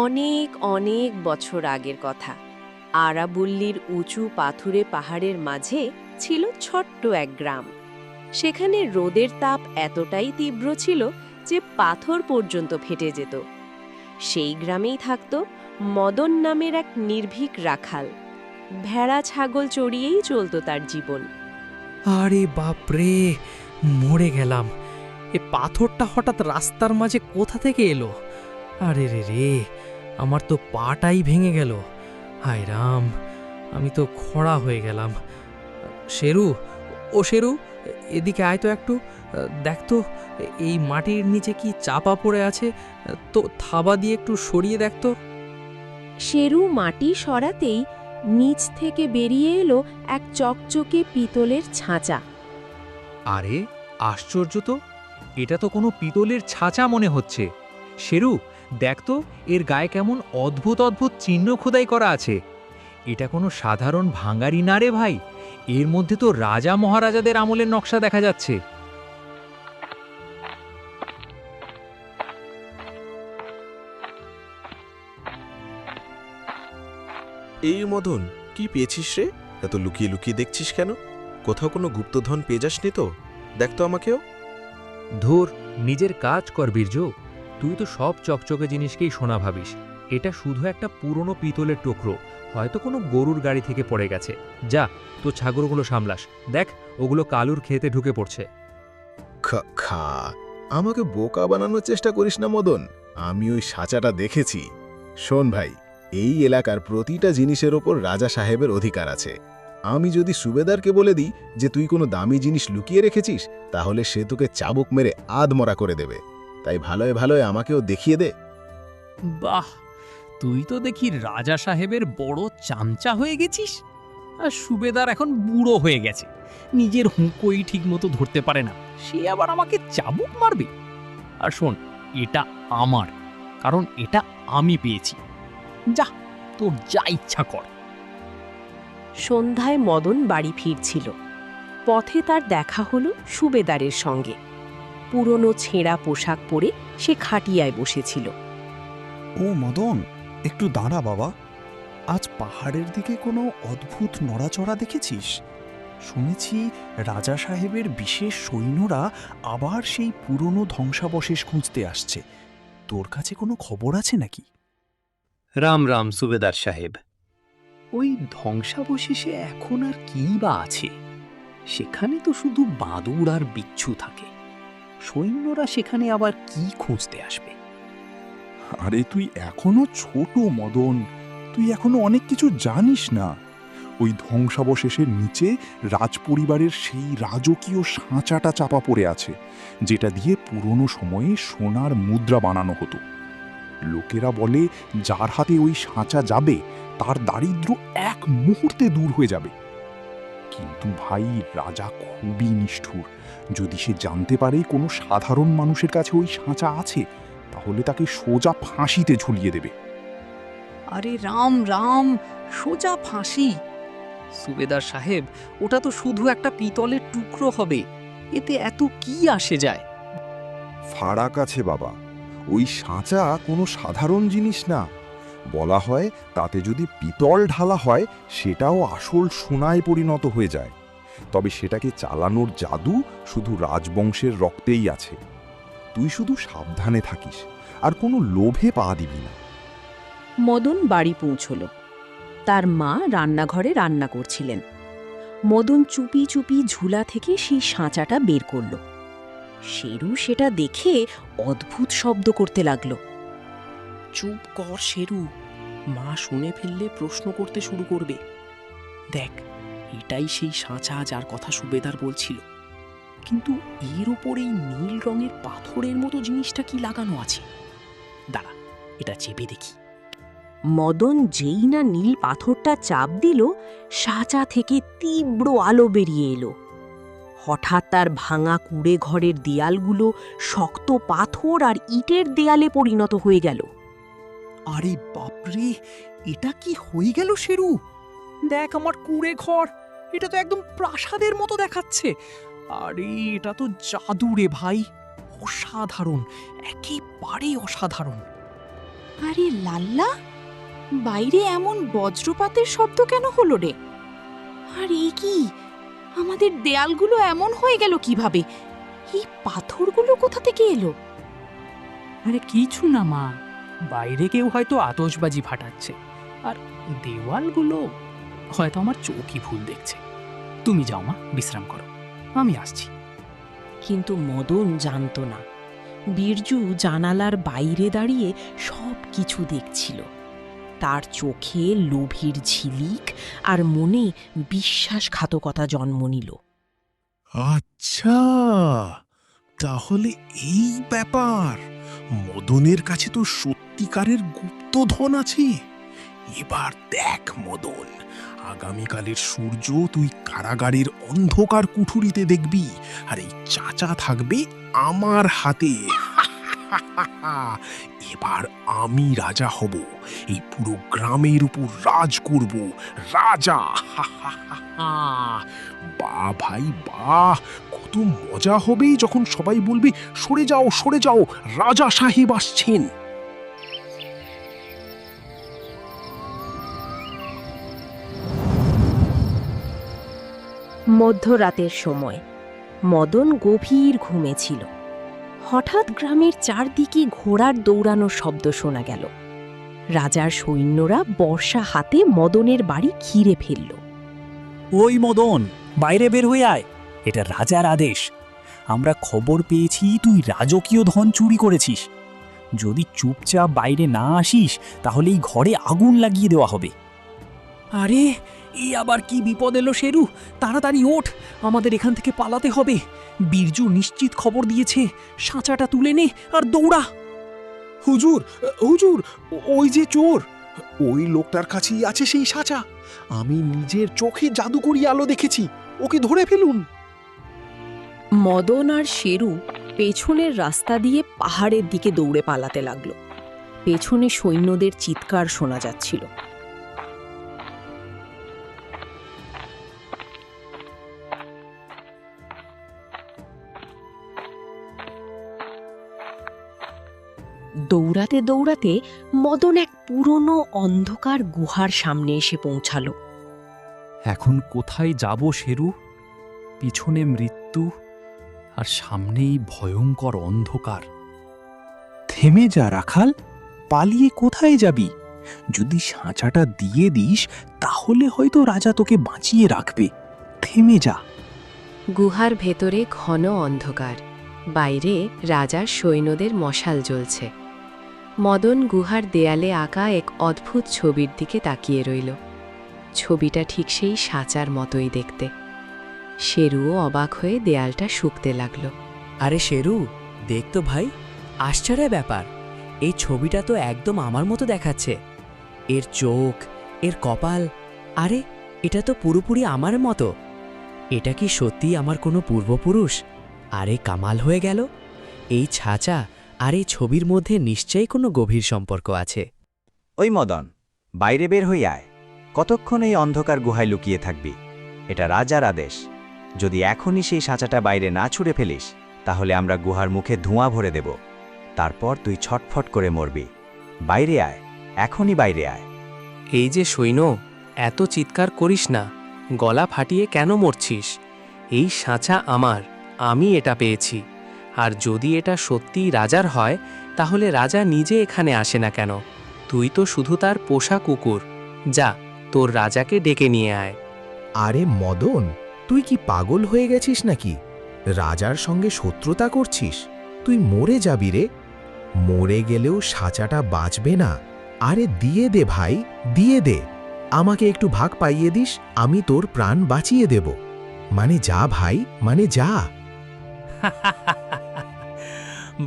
অনেক অনেক বছর আগের কথা। আরাবল্লীর উঁচু পাথুরে পাহাড়ের মাঝে ছিল ছোট্ট এক গ্রাম। সেখানে রোদের তাপ এতটাই তীব্র ছিল যে পাথর পর্যন্ত ফেটে যেত। সেই গ্রামেই থাকত মদন নামের এক নির্ভীক রাখাল। ভেড়া ছাগল চড়িয়েই চলত তার জীবন। আরে বাপরে, মরে গেলাম। এ পাথরটা হঠাৎ রাস্তার মাঝে কোথা থেকে এলো? আরে রে রে, আমার তো পাটাই ভেঙে গেল। হায় রাম, আমি তো খড়া হয়ে গেলাম। শেরু, ও শেরু, এদিকে আয় তো একটু। দেখ তো, এই মাটির নিচে কি চাপা পড়ে আছে। তো থাবা দিয়ে একটু সরিয়ে দেখ তো। শেরু মাটি সরাতেই নিচ থেকে বেরিয়ে এলো এক চকচকে পিতলের ছাঁচা। আরে আশ্চর্য তো, এটা তো কোনো পিতলের ছাঁচা মনে হচ্ছে। শেরু, দেখ তো, এর গায়ে কেমন অদ্ভুত অদ্ভুত চিহ্ন খোদাই করা আছে। এটা কোনো সাধারণ ভাঙারি না রে ভাই, এর মধ্যে তো রাজা মহারাজাদের আমলের নকশা দেখা যাচ্ছে। এই মদন, কি পেয়েছিস রে? এত লুকিয়ে লুকিয়ে দেখছিস কেন? কোথাও কোনো গুপ্তধন পেয়ে যাসনি তো? দেখ তো আমাকেও। ধুর, নিজের কাজ কর বীর্য। তুই তো সব চকচকে জিনিসকেই সোনা ভাবিস। এটা শুধু একটা পুরনো পিতলের টুকরো, হয়তো কোনো গরুর গাড়ি থেকে পড়ে গেছে। যা, তো ছাগলগুলো সামলাস। দেখ, ওগুলো কালুর খেতে ঢুকে পড়ছে। খা, আমাকে বোকা বানানোর চেষ্টা করিস না মদন। আমি ওই সাঁচাটা দেখেছি। শোন ভাই, এই এলাকার প্রতিটা জিনিসের ওপর রাজা সাহেবের অধিকার আছে। আমি যদি সুবেদারকে বলে দিই যে তুই কোনো দামি জিনিস লুকিয়ে রেখেছিস, তাহলে সে তোকে চাবুক মেরে আধমরা করে দেবে। তাই ভালোয় ভালোয় আমাকেও দেখিয়ে দে। বাহ, তুই তো দেখি রাজা সাহেবের বড় চামচা হয়ে গেছিস। আর সুবেদার এখন বুড়ো হয়ে গেছে, নিজের হুঁকোই ঠিক মতো ধরতে পারে না, সে আবার আমাকে চাবুক মারবে। আর শোন, এটা আমার, কারণ এটা আমি পেয়েছি। যা, তোর যা ইচ্ছা কর। সন্ধ্যায় মদন বাড়ি ফিরছিল। পথে তার দেখা হলো সুবেদারের সঙ্গে। পুরনো ছেঁড়া পোশাক পরে সে খাটিয়ায় বসেছিল। ও মদন, একটু দাঁড়া বাবা। আজ পাহাড়ের দিকে কোনো অদ্ভুত নড়াচড়া দেখেছিস? শুনেছি রাজা সাহেবের বিশেষ সৈন্যরা আবার সেই পুরনো ধ্বংসাবশেষ খুঁজতে আসছে। তোর কাছে কোনো খবর আছে নাকি? রাম রাম সুবেদার সাহেব। ওই ধ্বংসাবশেষে এখন আর কি বা আছে? সেখানে তো শুধু বাদুড় আর বিচ্ছু থাকে। সৈন্যরা সেখানে আবার কি খুঁজতে আসবে? আরে তুই এখনো ছোট মদন, তুই এখনো অনেক কিছু জানিস না। ওই ধ্বংসাবশেষের নিচে রাজপরিবারের সেই রাজকীয় সাঁচাটা চাপা পড়ে আছে, যেটা দিয়ে পুরনো সময়ে সোনার মুদ্রা বানানো হতো। লোকেরা বলে যার হাতে ওই সাঁচা যাবে তার দারিদ্র্য এক মুহূর্তে দূর হয়ে যাবে। কিন্তু ভাই, রাজা খুবই নিষ্ঠুর। যদি সে জানতে পারে কোনো সাধারণ মানুষের কাছে ওই সাঁচা আছে, তাহলে তাকে সোজা ফাঁসিতে ঝুলিয়ে দেবে। আরে রাম রাম, সোজা ফাঁসি? সুবেদার সাহেব, ওটা তো শুধু একটা পিতলের টুকরো হবে, এতে এত কি আসে যায়? ফারাক আছে বাবা, ওই সাঁচা কোনো সাধারণ জিনিস না। বলা হয় তাতে যদি পিতল ঢালা হয় সেটাও আসল সোনায় পরিণত হয়ে যায়। তবে সেটাকে চালানোর জাদু শুধু রাজবংশের রক্তেই আছে। তুই শুধু সাবধানে থাকিস, আর কোনো লোভে পা দিবি না। মদন বাড়ি পৌঁছল। তার মা রান্নাঘরে রান্না করছিলেন। মদন চুপি চুপি ঝুলা থেকে সেই সাঁচাটা বের করল। শেরু সেটা দেখে অদ্ভুত শব্দ করতে লাগল। চুপ কর শেরু, মা শুনে ফেললে প্রশ্ন করতে শুরু করবে। দেখ, এটাই সেই সাঁচা যার কথা সুবেদার বলছিল। কিন্তু এর ওপর এই নীল রঙের পাথরের মতো জিনিসটা কি লাগানো আছে? দাঁড়া, এটা চেপে দেখি। মদন যেই না নীল পাথরটা চাপ দিল, সাঁচা থেকে তীব্র আলো বেরিয়ে এলো। হঠাৎ তার ভাঙা কুঁড়ে ঘরের দেয়ালগুলো শক্ত পাথর আর ইটের দেয়ালে পরিণত হয়ে গেল। আরে বাপরে, এটা কি হয়ে গেল শেরু? দেখ আমার কুঁড়ে ঘর, এটা তো একদম প্রাসাদের মতো দেখাচ্ছে। আরে এটা তো জাদু রে ভাই। অসাধারণ, একেবারে অসাধারণ। আরে লাল্লা, বাইরে এমন বজ্রপাতের শব্দ কেন হলো রে? আর এই কি, আমাদের দেয়ালগুলো এমন হয়ে গেল কিভাবে? এই পাথরগুলো কোথা থেকে এলো? আরে কিছু না মা, বাইরে কেউ হয়তো আতশবাজি ফাটাচ্ছে, আর দেওয়ালগুলো হয়তো আমার চোখই ভুল দেখছে। তুমি যাও মা, বিশ্রাম করো, আমি আসছি। কিন্তু মদন জানত না, বীরজু জানালার বাইরে দাঁড়িয়ে সব কিছু দেখছিল। তার চোখে লোভীর ঝিলিক আর মনে বিশ্বাসঘাতকতা জন্ম নিল। আচ্ছা, তাহলে এই ব্যাপার। মদনের কাছে তো সত্যিকারের গুপ্তধন আছে। এবার দেখ মদন, আগামীকালের সূর্য তুই কারাগারের অন্ধকার কুঠুরিতে দেখবি, আর এই চাচা থাকবে আমার হাতে। এবার আমি রাজা হব, এই পুরো গ্রামের উপর রাজ করব, রাজা। বাহ ভাই বাহ, কত মজা হবে যখন সবাই বলবে, সরে যাও সরে যাও, রাজা সাহেব আসছেন। মধ্যরাতের সময় মদন গভীর ঘুমে ছিল। হঠাৎ গ্রামের চারদিকে ঘোড়ার দৌড়ানোর শব্দ শোনা গেল। রাজার সৈন্যরা বর্ষা হাতে মদনের বাড়ি ঘিরে ফেলল। ওই মদন, বাইরে বের হয়ে আয়, এটা রাজার আদেশ। আমরা খবর পেয়েছি তুই রাজকীয় ধন চুরি করেছিস। যদি চুপচাপ বাইরে না আসিস তাহলে এই ঘরে আগুন লাগিয়ে দেওয়া হবে। আরে, এই আবার কি বিপদ এলো শেরু? তাড়াতাড়ি ওঠ, আমাদের এখান থেকে পালাতে হবে। বীরজু নিশ্চিত খবর দিয়েছে, সাঁচাটা তুলে নে আর দৌড়া। হুজুর হুজুর, ওই যে চোর, ওই লোকটার কাছেই আছে সেই সাঁচা। আমি নিজের চোখে জাদুকরি আলো দেখেছি, ওকে ধরে ফেলুন। মদন আর শেরু পেছনের রাস্তা দিয়ে পাহাড়ের দিকে দৌড়ে পালাতে লাগল। পেছনে সৈন্যদের চিৎকার শোনা যাচ্ছিল। দৌড়াতে দৌড়াতে মদন এক পুরনো অন্ধকার গুহার সামনে এসে পৌঁছালো। এখন কোথায় যাব শেরু? পিছনে মৃত্যু আর সামনেই ভয়ঙ্কর অন্ধকার। থেমে যা রাখাল, পালিয়ে কোথায় যাবি? যদি সাঁচাটা দিয়ে দিস তাহলে হয়তো রাজা তোকে বাঁচিয়ে রাখবে। থেমে যা। গুহার ভেতরে ঘন অন্ধকার, বাইরে রাজার সৈন্যদের মশাল জ্বলছে। মদন গুহার দেয়ালে আঁকা এক অদ্ভুত ছবির দিকে তাকিয়ে রইল। ছবিটা ঠিক সেই সাঁচার মতোই দেখতে। শেরুও অবাক হয়ে দেয়ালটা শুকতে লাগল। আরে শেরু, দেখ তো ভাই, আশ্চর্যের ব্যাপার, এই ছবিটা তো একদম আমার মতো দেখাচ্ছে। এর চোখ, এর কপাল, আরে এটা তো পুরোপুরি আমার মতো। এটা কি সত্যি আমার কোনো পূর্বপুরুষ? আরে কামাল হয়ে গেল! এই ছাঁচা আর এই ছবির মধ্যে নিশ্চয়ই কোনো গভীর সম্পর্ক আছে। ওই মদন, বাইরে বের হই আয়। কতক্ষণ এই অন্ধকার গুহায় লুকিয়ে থাকবি? এটা রাজার আদেশ। যদি এখনই সেই সাঁচাটা বাইরে না ছুঁড়ে ফেলিস তাহলে আমরা গুহার মুখে ধোঁয়া ভরে দেব। তারপর তুই ছটফট করে মরবি। বাইরে আয়, এখনই বাইরে আয়। এই যে সৈন্য, এত চিৎকার করিস না, গলা ফাটিয়ে কেন মরছিস? এই সাঁচা আমার, আমি এটা পেয়েছি। আর যদি এটা সত্যিই রাজার হয় তাহলে রাজা নিজে এখানে আসে না কেন? তুই তো শুধু তার পোষা কুকুর। যা, তোর রাজাকে ডেকে নিয়ে আয়। আরে মদন, তুই কি পাগল হয়ে গেছিস নাকি? রাজার সঙ্গে শত্রুতা করছিস? তুই মরে যাবি রে। মরে গেলেও সাঁচাটা বাঁচবে না। আরে দিয়ে দে ভাই, দিয়ে দে। আমাকে একটু ভাগ পাইয়ে দিস, আমি তোর প্রাণ বাঁচিয়ে দেব। মানে যা ভাই, মানে যা।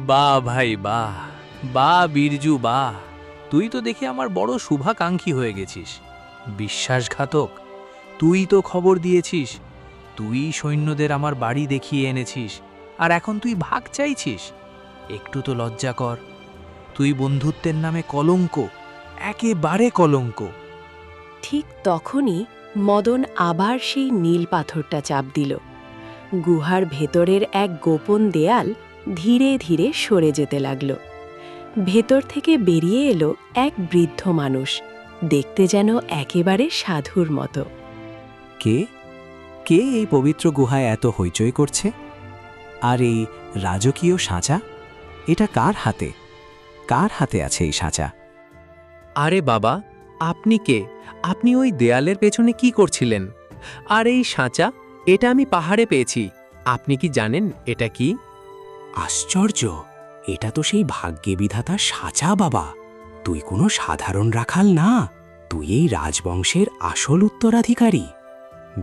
বাহ ভাই বাহ, বাহ বীরজু বাহ, তুই তো দেখে আমার বড় শুভাকাঙ্ক্ষী হয়ে গেছিস। বিশ্বাসঘাতক, তুই তো খবর দিয়েছিস, তুই সৈন্যদের আমার বাড়ি দেখিয়ে এনেছিস, আর এখন তুই ভাগ চাইছিস? একটু তো লজ্জা কর। তুই বন্ধুত্বের নামে কলঙ্ক, একেবারে কলঙ্ক। ঠিক তখনই মদন আবার সেই নীল পাথরটা চাপ দিল। গুহার ভেতরের এক গোপন দেয়াল ধীরে ধীরে সরে যেতে লাগল। ভেতর থেকে বেরিয়ে এলো এক বৃদ্ধ মানুষ, দেখতে যেন একেবারে সাধুর মতো। কে কে এই পবিত্র গুহায় এত হইচই করছে? আর এই রাজকীয় সাঁচা, এটা কার হাতে? কার হাতে আছে এই সাঁচা? আরে বাবা, আপনি কে? আপনি ওই দেয়ালের পেছনে কি করছিলেন? আর এই সাঁচা, এটা আমি পাহাড়ে পেয়েছি। আপনি কি জানেন এটা কি? আশ্চর্য, এটা তো সেই ভাগ্যে বিধাতার সাঁচা বাবা। তুই কোনো সাধারণ রাখাল না, তুই এই রাজবংশের আসল উত্তরাধিকারী।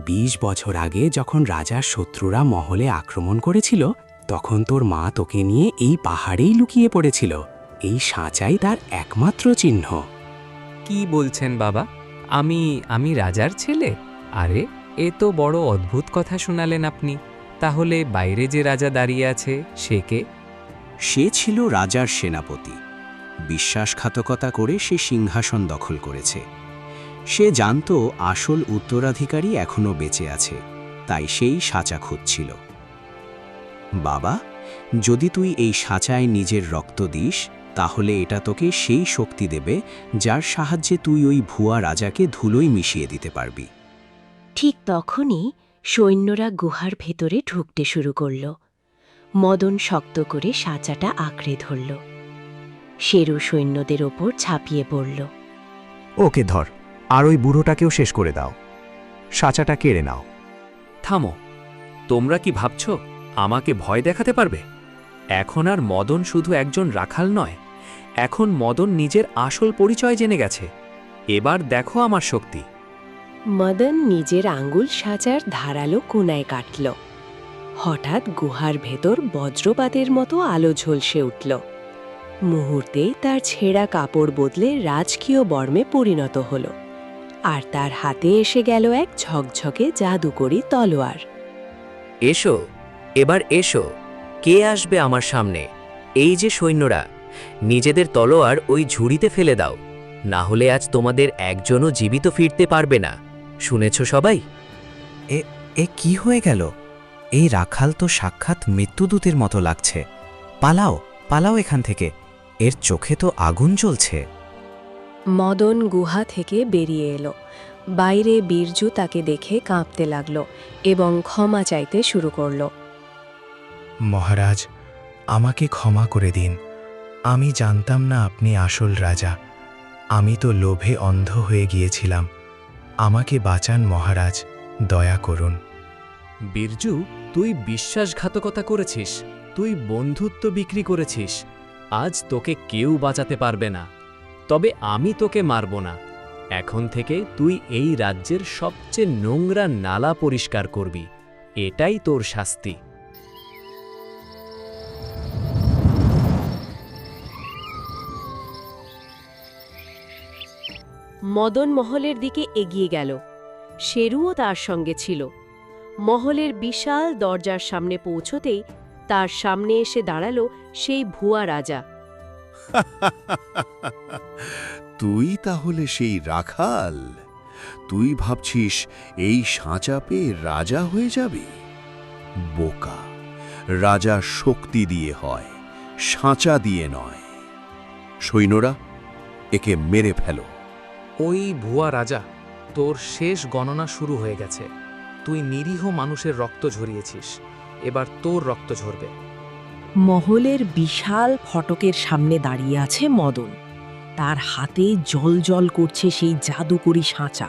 ২০ বছর আগে যখন রাজার শত্রুরা মহলে আক্রমণ করেছিল, তখন তোর মা তোকে নিয়ে এই পাহাড়েই লুকিয়ে পড়েছিল। এই সাঁচাই তার একমাত্র চিহ্ন। কি বলছেন বাবা? আমি রাজার ছেলে? আরে, এ তো বড় অদ্ভুত কথা শোনালেন আপনি। তাহলে বাইরে যে রাজা দাঁড়িয়ে আছে সে কে? সে ছিল রাজার সেনাপতি। বিশ্বাসঘাতকতা করে সে সিংহাসন দখল করেছে। সে জানত আসল উত্তরাধিকারী এখনো বেঁচে আছে, তাই সেই সাঁচা খুঁজছিল। বাবা, যদি তুই এই সাঁচায় নিজের রক্ত দিস, তাহলে এটা তোকে সেই শক্তি দেবে যার সাহায্যে তুই ওই ভুয়া রাজাকে ধুলোয় মিশিয়ে দিতে পারবি। ঠিক তখনই সৈন্যরা গুহার ভেতরে ঢুকতে শুরু করল। মদন শক্ত করে সাঁচাটা আঁকড়ে ধরল। শেরু সৈন্যদের ওপর ঝাঁপিয়ে পড়ল। ওকে ধর, আর ওই বুড়োটাকেও শেষ করে দাও। সাঁচাটা কেড়ে নাও। থামো, তোমরা কি ভাবছ আমাকে ভয় দেখাতে পারবে? এখন আর মদন শুধু একজন রাখাল নয়, এখন মদন নিজের আসল পরিচয় জেনে গেছে। এবার দেখো আমার শক্তি। মদন নিজের আঙ্গুল সাঁচার ধারালো কোনায় কাটল। হঠাৎ গুহার ভেতর বজ্রপাতের মতো আলো ঝলসে উঠল। মুহূর্তেই তার ছেঁড়া কাপড় বদলে রাজকীয় বর্মে পরিণত হল, আর তার হাতে এসে গেল এক ঝকঝকে জাদুকরি তলোয়ার। এসো, এবার এসো। কে আসবে আমার সামনে? এই যে সৈন্যরা, নিজেদের তলোয়ার ওই ঝুড়িতে ফেলে দাও, না হলে আজ তোমাদের একজনও জীবিত ফিরতে পারবে না। শুনেছ সবাই? এ কি হয়ে গেল? এই রাখাল তো সাক্ষাৎ মৃত্যুদূতের মতো লাগছে। পালাও, পালাও এখান থেকে, এর চোখে তো আগুন জ্বলছে। মদন গুহা থেকে বেরিয়ে এলো। বাইরে বীরজু তাকে দেখে কাঁপতে লাগল এবং ক্ষমা চাইতে শুরু করল। মহারাজ, আমাকে ক্ষমা করে দিন। আমি জানতাম না আপনি আসল রাজা। আমি তো লোভে অন্ধ হয়ে গিয়েছিলাম। আমাকে বাঁচান মহারাজ, দয়া করুন। বীরজু, তুই বিশ্বাসঘাতকতা করেছিস, তুই বন্ধুত্ব বিক্রি করেছিস। আজ তোকে কেউ বাঁচাতে পারবে না, তবে আমি তোকে মারব না। এখন থেকে তুই এই রাজ্যের সবচেয়ে নোংরা নালা পরিষ্কার করবি। এটাই তোর শাস্তি। মদন মহলের দিকে এগিয়ে গেল। শেরুও তার সঙ্গে ছিল। মহলের বিশাল দরজার সামনে পৌঁছতেই তার সামনে এসে দাঁড়ালো সেই ভুয়া রাজা। তুই তাহলে সেই রাখাল? তুই ভাবছিস এই সাঁচা পেয়ে রাজা হয়ে যাবি? বোকা, রাজা শক্তি দিয়ে হয়, সাঁচা দিয়ে নয়। সৈন্যরা, একে মেরে ফেলো। ওই ভুয়া রাজা, তোর শেষ গণনা শুরু হয়ে গেছে। তুই নিরীহ মানুষের রক্ত ঝরিয়েছিস, এবার তোর রক্ত ঝরবে। মহলের বিশাল ফটকের সামনে দাঁড়িয়ে আছে মদন। তার হাতে জ্বলজ্বল করছে সেই জাদুকরি সাঁচা,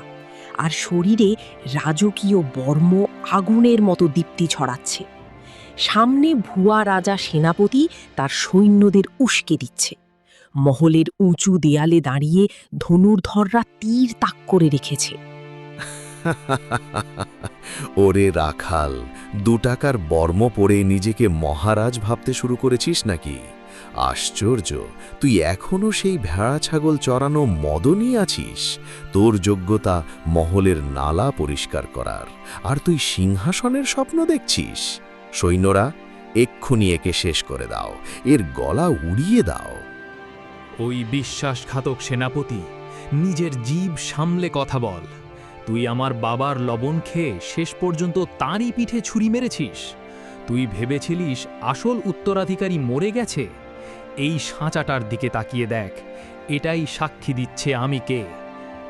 আর শরীরে রাজকীয় বর্ম আগুনের মতো দীপ্তি ছড়াচ্ছে। সামনে ভুয়া রাজা সেনাপতি তার সৈন্যদের উস্কে দিচ্ছে। মহলের উঁচু দেয়ালে দাঁড়িয়ে ধনুর্ধররা তীর তাক করে রেখেছে। ওরে রাখাল, 2 টাকার বর্ম পরে নিজেকে মহারাজ ভাবতে শুরু করেছিস নাকি? আশ্চর্য, তুই এখনো সেই ভেড়া ছাগল চড়ানো মদনই আছিস। তোর যোগ্যতা মহলের নালা পরিষ্কার করার, আর তুই সিংহাসনের স্বপ্ন দেখছিস। সৈন্যরা, এক্ষুনি একে শেষ করে দাও, এর গলা উড়িয়ে দাও। ওই বিশ্বাসঘাতক সেনাপতি, নিজের জিভ সামলে কথা বল। তুই আমার বাবার লবণ খেয়ে শেষ পর্যন্ত তাঁরই পিঠে ছুরি মেরেছিস। তুই ভেবেছিলিস আসল উত্তরাধিকারী মরে গেছে? এই সাঁচাটার দিকে তাকিয়ে দেখ, এটাই সাক্ষী দিচ্ছে আমি কে।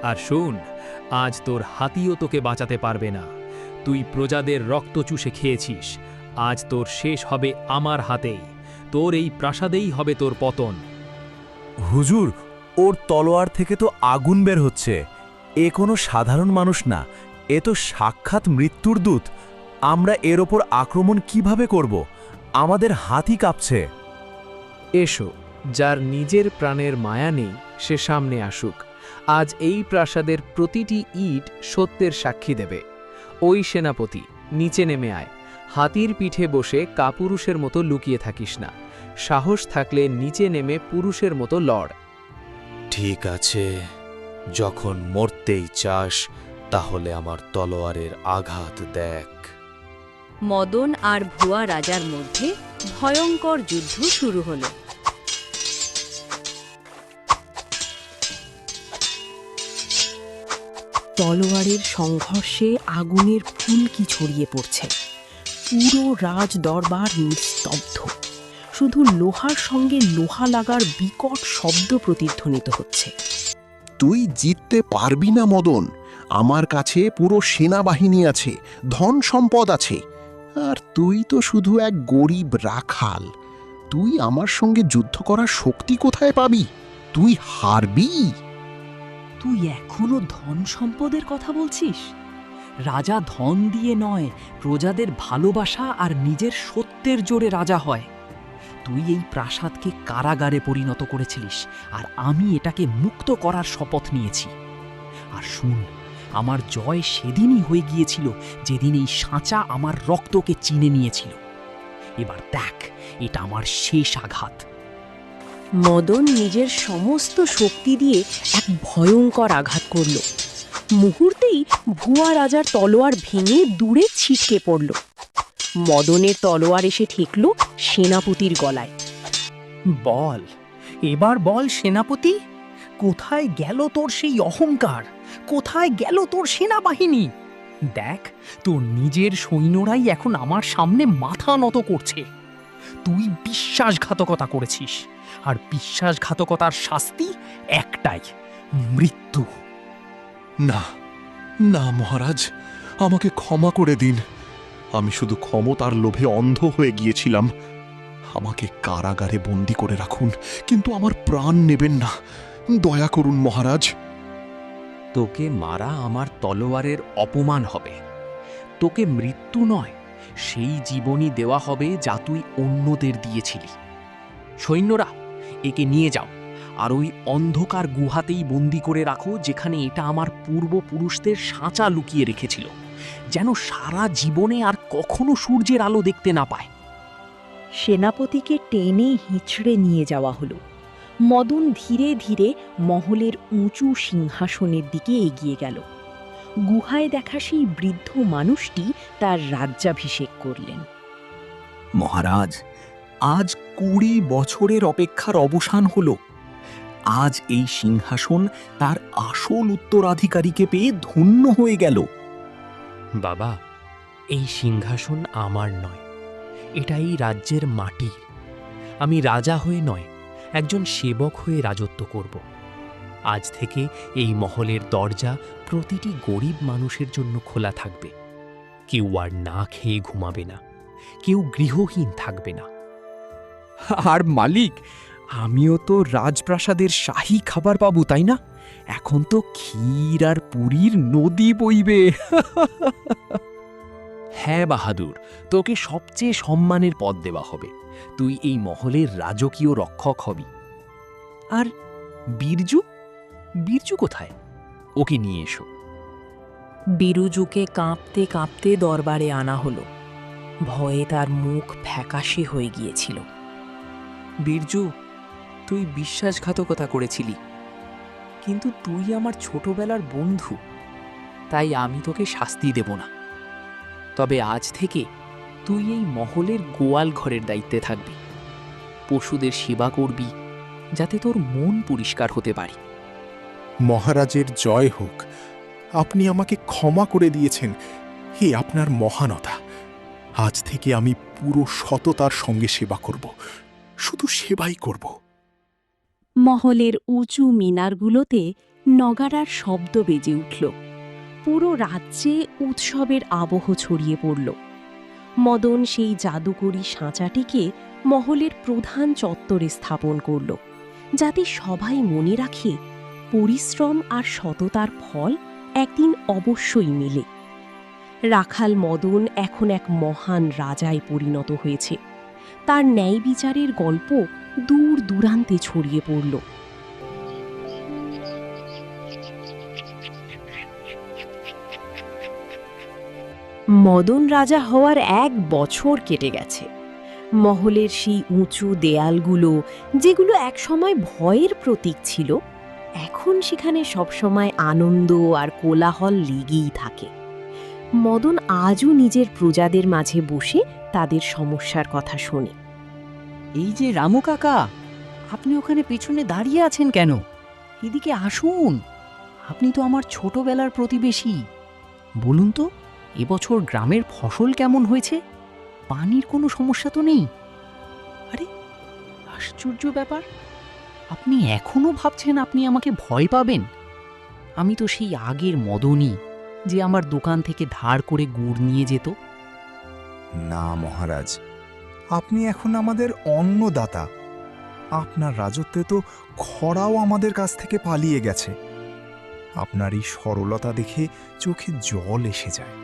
আর শোন, আজ তোর হাতিও তোকে বাঁচাতে পারবে না। তুই প্রজাদের রক্ত চুষে খেয়েছিস, আজ তোর শেষ হবে আমার হাতেই। তোর এই প্রাসাদেই হবে তোর পতন। হুজুর, ওর তলোয়ার থেকে তো আগুন বের হচ্ছে। এ কোনো সাধারণ মানুষ না, এ তো সাক্ষাৎ মৃত্যুর দূত। আমরা এর ওপর আক্রমণ কিভাবে করব? আমাদের হাতই কাঁপছে। এসো, যার নিজের প্রাণের মায়া নেই সে সামনে আসুক। আজ এই প্রাসাদের প্রতিটি ইট সত্যের সাক্ষী দেবে। ওই সেনাপতি, নিচে নেমে আয়। হাতির পিঠে বসে কাপুরুষের মতো লুকিয়ে থাকিস না। সাহস থাকলে নিচে নেমে পুরুষের মতো লড়। ঠিক আছে, যখন মরতেই চাস তাহলে আমার তলোয়ারের আঘাত দেখ। মদন আর ভুয়া রাজার মধ্যে ভয়ঙ্কর যুদ্ধ শুরু হলো। তলোয়ারের সংঘর্ষে আগুনের ফুলকি ছড়িয়ে পড়ছে। পুরো রাজ দরবার নিস্তব্ধ। শুধু লোহার সঙ্গে লোহা লাগার বিকট শব্দ প্রতিধ্বনিত হচ্ছে। তুই জিততে পারবি না মদন। আমার কাছে পুরো সেনাবাহিনী আছে, ধন সম্পদ আছে, আর তুই তো শুধু এক গরিব রাখাল। তুই আমার সঙ্গে যুদ্ধ করার শক্তি কোথায় পাবি? তুই হারবি। তুই এখনো ধন সম্পদের কথা বলছিস? রাজা ধন দিয়ে নয়, প্রজাদের ভালোবাসা আর নিজের সত্যের জোরে রাজা হয়। তুই এই প্রাসাদকে কারাগারে পরিণত করেছিলিস, আর আমি এটাকে মুক্ত করার শপথ নিয়েছি। আর শুন, আমার জয় সেদিনই হয়ে গিয়েছিল যেদিন এই সাঁচা আমার রক্তকে চিনে নিয়েছিল। এবার দেখ, এটা আমার শেষ আঘাত। মদন নিজের সমস্ত শক্তি দিয়ে এক ভয়ঙ্কর আঘাত করল। মুহূর্তেই ভুয়া রাজার তলোয়ার ভেঙে দূরে ছিটকে পড়ল। মদনের তলোয়ার এসে ঠেকল সেনাপতির গলায়। বল, এবার বল সেনাপতি, কোথায় গেল তোর সেই অহংকার? কোথায় গেল তোর সেনাবাহিনী? দেখ, তোর নিজের সৈন্যরাই এখন আমার সামনে মাথা নত করছে। তুই বিশ্বাসঘাতকতা করেছিস, আর বিশ্বাসঘাতকতার শাস্তি একটাই, মৃত্যু। না না মহারাজ, আমাকে ক্ষমা করে দিন। আমি শুধু ক্ষমতার লোভে অন্ধ হয়ে গিয়েছিলাম। আমাকে কারাগারে বন্দি করে রাখুন, কিন্তু আমার প্রাণ নেবেন না। দয়া করুন মহারাজ। তোকে মারা আমার তলোয়ারের অপমান হবে। তোকে মৃত্যু নয়, সেই জীবনই দেওয়া হবে যা তুই অন্যদের দিয়েছিলি। সৈন্যরা, একে নিয়ে যাও, আর ওই অন্ধকার গুহাতেই বন্দি করে রাখো, যেখানে এটা আমার পূর্বপুরুষদের সাঁচা লুকিয়ে রেখেছিল, যেন সারা জীবনে আর কখনো সূর্যের আলো দেখতে না পায়। সেনাপতিকে টেনে হিঁচড়ে নিয়ে যাওয়া হলো। মদন ধীরে ধীরে মহলের উঁচু সিংহাসনের দিকে এগিয়ে গেল। গুহায় দেখা সেই বৃদ্ধ মানুষটি তার রাজ্যাভিষেক করলেন। মহারাজ, আজ 20 বছরের অপেক্ষার অবসান হল। আজ এই সিংহাসন তার আসল উত্তরাধিকারীকে পেয়ে ধন্য হয়ে গেল। বাবা, এই সিংহাসন আমার নয়, এটা এই রাজ্যের মাটির। আমি রাজা হয়ে নয়, একজন সেবক হয়ে রাজত্ব করব। আজ থেকে এই মহলের দরজা প্রতিটি গরিব মানুষের জন্য খোলা থাকবে। কেউ আর না খেয়ে ঘুমাবে না, কেউ গৃহহীন থাকবে না। আর মালিক, আমিও তো রাজপ্রাসাদের শাহী খাবার পাবো, তাই না? এখন তো ক্ষীর আর পুরীর নদী বইবে। হ্যাঁ বাহাদুর, তোকে সবচেয়ে সম্মানের পদ দেওয়া হবে। তুই এই মহলের রাজকীয় রক্ষক হবি। আর বীরজু, বীরজু কোথায়? ওকে নিয়ে এসো। বিরুজুকে কাঁপতে কাঁপতে দরবারে আনা হলো। ভয়ে তার মুখ ফ্যাকাশে হয়ে গিয়েছিল। বীরজু, তুই বিশ্বাসঘাতকতা করেছিলি, কিন্তু তুই আমার ছোটবেলার বন্ধু, তাই আমি তোকে শাস্তি দেব না। তবে আজ থেকে তুই এই মহলের গোয়াল ঘরের দায়িত্বে থাকবি। পশুদের সেবা করবি, যাতে তোর মন পরিষ্কার হতে পারে। মহারাজের জয় হোক। আপনি আমাকে ক্ষমা করে দিয়েছেন। হে আপনার মহানতা, আজ থেকে আমি পুরো সততার সঙ্গে সেবা করব, শুধু সেবাই করব। মহলের উঁচু মিনারগুলোতে নগারার শব্দ বেজে উঠল। পুরো রাজ্যে উৎসবের আবহ ছড়িয়ে পড়ল। মদন সেই জাদুকরী সাঁচাটিকে মহলের প্রধান চত্বরে স্থাপন করল, যাতে সবাই মনে রাখে পরিশ্রম আর সততার ফল একদিন অবশ্যই মেলে। রাখাল মদন এখন এক মহান রাজায় পরিণত হয়েছে। তার ন্যায় বিচারের গল্প দূর দূরান্তে ছড়িয়ে পড়ল। মদন রাজা হওয়ার 1 বছর কেটে গেছে। মহলের সেই উঁচু দেয়ালগুলো, যেগুলো একসময় ভয়ের প্রতীক ছিল, এখন সেখানে সবসময় আনন্দ আর কোলাহল লেগেই থাকে। মদন আজও নিজের প্রজাদের মাঝে বসে তাদের সমস্যার কথা শোনে। এই যে রামু কাকা, আপনি ওখানে পিছনে দাঁড়িয়ে আছেন কেন? এদিকে আসুন, আপনি তো আমার ছোটবেলার প্রতিবেশী। বলুন তো, এবছর গ্রামের ফসল কেমন হয়েছে? পানির কোনো সমস্যা তো নেই? আরে আশ্চর্য ব্যাপার, আপনি এখনো ভাবছেন আপনি আমাকে ভয় পাবেন? আমি তো সেই আগের মদনই, যে আমার দোকান থেকে ধার করে গুড় নিয়ে যেত। না মহারাজ, আপনি এখন আমাদের অন্নদাতা। আপনার রাজত্বে তো খরাও আমাদের কাছ থেকে পালিয়ে গেছে। আপনার এই সরলতা দেখে চোখে জল এসে যায়।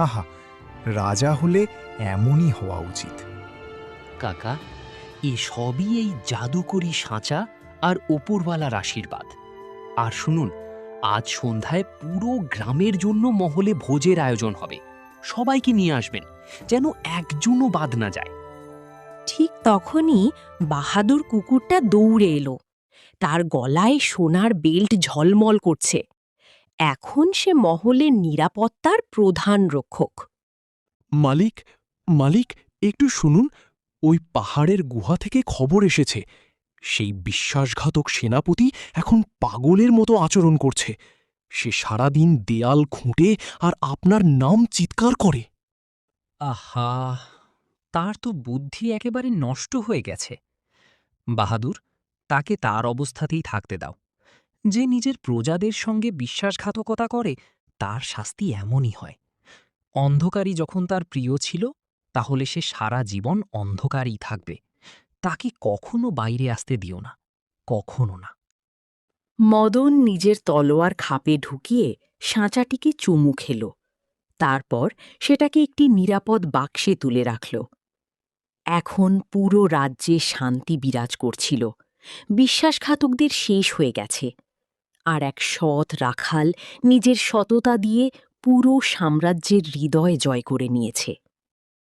আহা, রাজা হলে এমনই হওয়া উচিত। কাকা, এ সবই এই জাদুকরী সাঁচা আর ওপরওয়ালার আশীর্বাদ। আর শুনুন, আজ সন্ধ্যায় পুরো গ্রামের জন্য মহলে ভোজের আয়োজন হবে। সবাইকে নিয়ে আসবেন, যেন একজনও বাদ না যায়। ঠিক তখনই বাহাদুর কুকুরটা দৌড়ে এলো। তার গলায় সোনার বেল্ট ঝলমল করছে। এখন সে মহলের নিরাপত্তার প্রধান রক্ষক। মালিক, মালিক, একটু শুনুন, ওই পাহাড়ের গুহা থেকে খবর এসেছে। সেই বিশ্বাসঘাতক সেনাপতি এখন পাগলের মতো আচরণ করছে। সে সারাদিন দেয়াল খুঁটে আর আপনার নাম চিৎকার করে। আহা, তার তো বুদ্ধি একেবারে নষ্ট হয়ে গেছে। বাহাদুর, তাকে তার অবস্থাতেই থাকতে দাও। যে নিজের প্রজাদের সঙ্গে বিশ্বাসঘাতকতা করে, তার শাস্তি এমনই হয়। অন্ধকারই যখন তার প্রিয় ছিল, তাহলে সে সারা জীবন অন্ধকারই থাকবে। তাকে কখনো বাইরে আসতে দিও না, কখনো না। মদন নিজের তলোয়ার খাপে ঢুকিয়ে সাঁচাটিকে চুমু খেল। তারপর সেটাকে একটি নিরাপদ বাক্সে তুলে রাখল। এখন পুরো রাজ্যে শান্তি বিরাজ করছিল। বিশ্বাসঘাতকদের শেষ হয়ে গেছে। আর এক সৎ রাখাল নিজের সততা দিয়ে পুরো সাম্রাজ্যের হৃদয় জয় করে নিয়েছে।